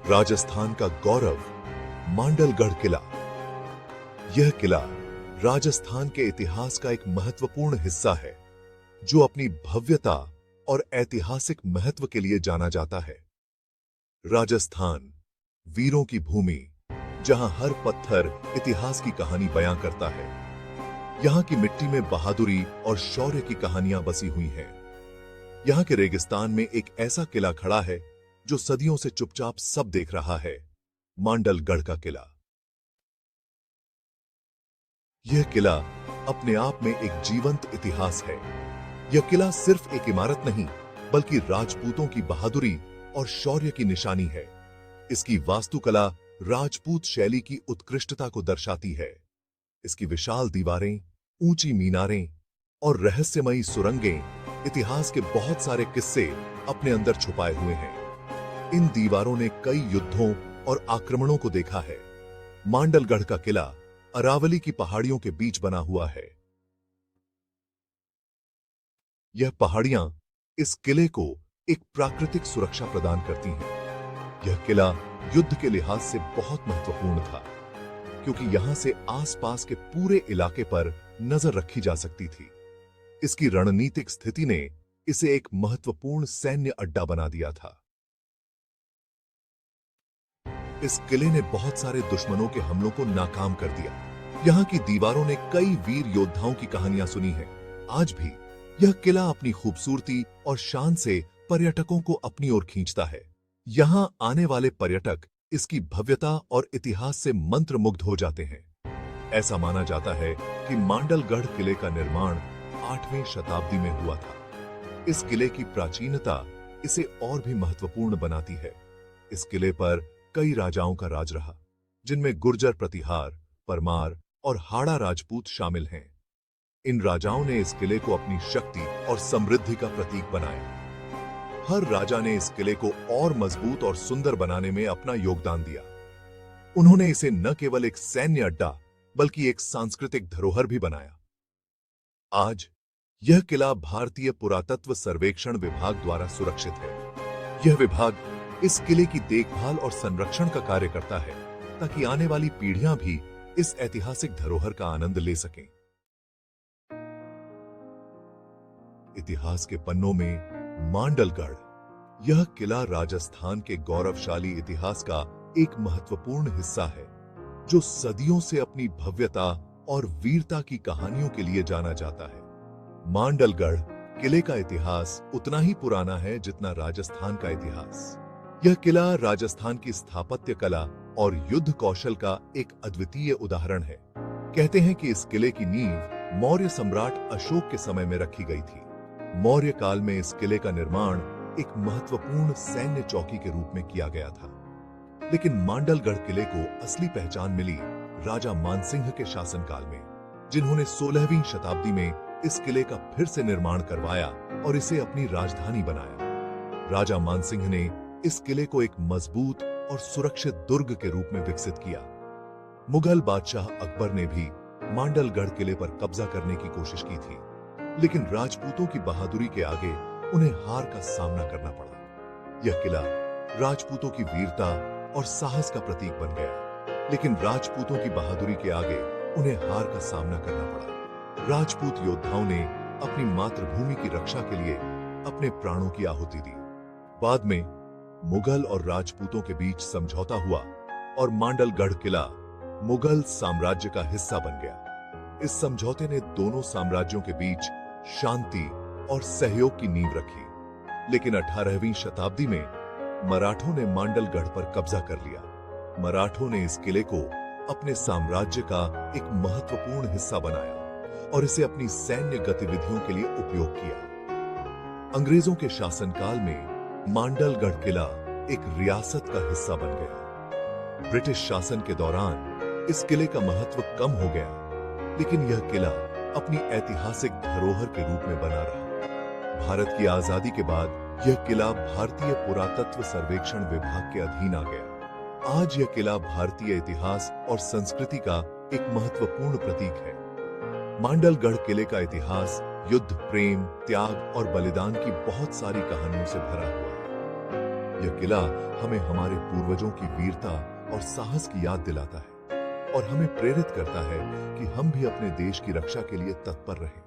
राजस्थान का गौरव मांडलगढ़ किला। यह किला राजस्थान के इतिहास का एक महत्वपूर्ण हिस्सा है जो अपनी भव्यता और ऐतिहासिक महत्व के लिए जाना जाता है। राजस्थान वीरों की भूमि, जहां हर पत्थर इतिहास की कहानी बयां करता है। यहां की मिट्टी में बहादुरी और शौर्य की कहानियां बसी हुई हैं। यहां के रेगिस्तान में एक ऐसा किला खड़ा है जो सदियों से चुपचाप सब देख रहा है, मांडलगढ़ का किला। यह किला अपने आप में एक जीवंत इतिहास है। यह किला सिर्फ एक इमारत नहीं, बल्कि राजपूतों की बहादुरी और शौर्य की निशानी है। इसकी वास्तुकला राजपूत शैली की उत्कृष्टता को दर्शाती है। इसकी विशाल दीवारें, ऊंची मीनारें और रहस्यमयी सुरंगें इतिहास के बहुत सारे किस्से अपने अंदर छुपाए हुए हैं। इन दीवारों ने कई युद्धों और आक्रमणों को देखा है। मांडलगढ़ का किला अरावली की पहाड़ियों के बीच बना हुआ है। यह पहाड़ियां इस किले को एक प्राकृतिक सुरक्षा प्रदान करती हैं। यह किला युद्ध के लिहाज से बहुत महत्वपूर्ण था, क्योंकि यहां से आसपास के पूरे इलाके पर नजर रखी जा सकती थी। इसकी रणनीतिक स्थिति ने इसे एक महत्वपूर्ण सैन्य अड्डा बना दिया था। इस किले ने बहुत सारे दुश्मनों के हमलों को नाकाम कर दिया। यहां की दीवारों ने कई वीर योद्धाओं की कहानियां सुनी हैं। आज भी यह किला अपनी खूबसूरती और शान से पर्यटकों को अपनी ओर खींचता है। यहां आने वाले पर्यटक इसकी भव्यता और इतिहास से मंत्रमुग्ध हो जाते हैं। ऐसा माना जाता है कि मांडलगढ़ किले का निर्माण 8वीं शताब्दी में हुआ था। इस किले की प्राचीनता इसे और भी महत्वपूर्ण बनाती है। इस किले पर कई राजाओं का राज रहा, जिनमें गुर्जर प्रतिहार, परमार और हाड़ा राजपूत शामिल हैं। इन राजाओं ने इस किले को अपनी शक्ति और समृद्धि का प्रतीक बनाया। हर राजा ने इस किले को और मजबूत और सुंदर बनाने में अपना योगदान दिया। उन्होंने इसे न केवल एक सैन्य अड्डा, बल्कि एक सांस्कृतिक धरोहर भी बनाया। आज यह किला भारतीय पुरातत्व सर्वेक्षण विभाग द्वारा सुरक्षित है। यह विभाग इस किले की देखभाल और संरक्षण का कार्य करता है, ताकि आने वाली पीढ़ियां भी इस ऐतिहासिक धरोहर का आनंद ले सकें। इतिहास के पन्नों में मांडलगढ़, यह किला राजस्थान के गौरवशाली इतिहास का एक महत्वपूर्ण हिस्सा है, जो सदियों से अपनी भव्यता और वीरता की कहानियों के लिए जाना जाता है। मांडलगढ़ किले का इतिहास उतना ही पुराना है जितना राजस्थान का इतिहास। यह किला राजस्थान की स्थापत्य कला और युद्ध कौशल का एक अद्वितीय उदाहरण है। कहते हैं कि इस किले की नींव मौर्य सम्राट अशोक के समय में रखी गई थी। मौर्य काल में इस किले का निर्माण एक महत्वपूर्ण सैन्य चौकी के रूप में किया गया था। लेकिन मांडलगढ़ किले को असली पहचान मिली राजा मानसिंह के शासनकाल में, जिन्होंने 16वीं शताब्दी में इस किले का फिर से निर्माण करवाया और इसे अपनी राजधानी बनाया। राजा मानसिंह ने इस किले को एक मजबूत और सुरक्षित दुर्ग के रूप में विकसित किया। मुगल बादशाह अकबर ने भी मांडलगढ़ किले पर कब्जा करने की कोशिश की थी, लेकिन राजपूतों की बहादुरी के आगे उन्हें हार का सामना करना पड़ा। यह किला राजपूतों की वीरता और साहस का प्रतीक बन गया, लेकिन राजपूतों की बहादुरी के आगे उन्हें हार का सामना करना पड़ा। राजपूत योद्धाओं ने अपनी मातृभूमि की रक्षा के लिए अपने प्राणों की आहुति दी। बाद में मुगल और राजपूतों के बीच समझौता हुआ और मांडलगढ़ किला मुगल साम्राज्य का हिस्सा बन गया। इस समझौते ने दोनों साम्राज्यों के बीच शांति और सहयोग की नींव रखी। लेकिन 18वीं शताब्दी में मराठों ने मांडलगढ़ पर कब्जा कर लिया। मराठों ने इस किले को अपने साम्राज्य का एक महत्वपूर्ण हिस्सा बनाया और इसे अपनी सैन्य गतिविधियों के लिए उपयोग किया। अंग्रेजों के शासनकाल में मांडलगढ़ किला एक रियासत का हिस्सा बन गया। ब्रिटिश शासन के दौरान इस किले का महत्व कम हो गया, लेकिन यह किला अपनी ऐतिहासिक धरोहर के रूप में बना रहा। भारत की आजादी के बाद यह किला भारतीय पुरातत्व सर्वेक्षण विभाग के अधीन आ गया। आज यह किला भारतीय इतिहास और संस्कृति का एक महत्वपूर्ण प्रतीक है। मांडलगढ़ किले का इतिहास युद्ध, प्रेम, त्याग और बलिदान की बहुत सारी कहानियों से भरा हुआ है। यह किला हमें हमारे पूर्वजों की वीरता और साहस की याद दिलाता है और हमें प्रेरित करता है कि हम भी अपने देश की रक्षा के लिए तत्पर रहें।